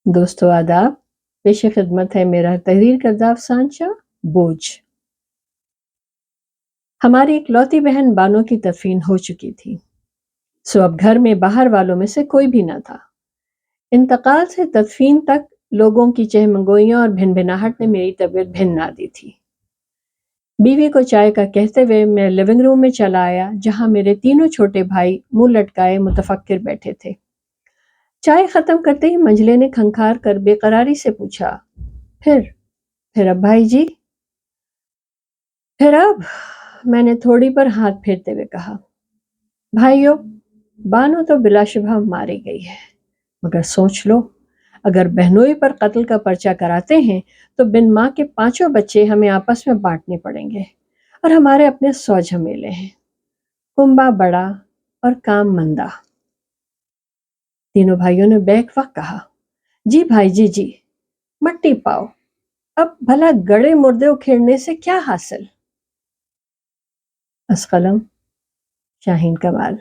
دوستو آداب، پیش خدمت ہے میرا تحریر کردہ افسانچہ بوجھ۔ ہماری اکلوتی بہن بانو کی تدفین ہو چکی تھی، سو اب گھر میں باہر والوں میں سے کوئی بھی نہ تھا۔ انتقال سے تدفین تک لوگوں کی چہمگوئیاں اور بھن بھناہٹ نے میری طبیعت بھن نہ دی تھی۔ بیوی کو چائے کا کہتے ہوئے میں لیونگ روم میں چلا آیا، جہاں میرے تینوں چھوٹے بھائی منہ لٹکائے متفکر بیٹھے تھے۔ چائے ختم کرتے ہی منجلے نے کھنکھار کر بے قراری سے پوچھا، پھر اب بھائی جی؟ پھر اب میں نے تھوڑی پر ہاتھ پھیرتے ہوئے کہا، بھائیو، بانو تو بلا شبہ ماری گئی ہے، مگر سوچ لو، اگر بہنوئی پر قتل کا پرچہ کراتے ہیں تو بن ماں کے 5 بچے ہمیں آپس میں بانٹنے پڑیں گے، اور ہمارے اپنے 100 جھمیلے ہیں، کنبا بڑا اور کام مندہ۔ تینوں بھائیوں نے بیک وقت کہا، جی بھائی جی، مٹی پاؤ، اب بھلا گڑے مردے اکھیڑنے سے کیا حاصل؟ از قلم شاہین کمال۔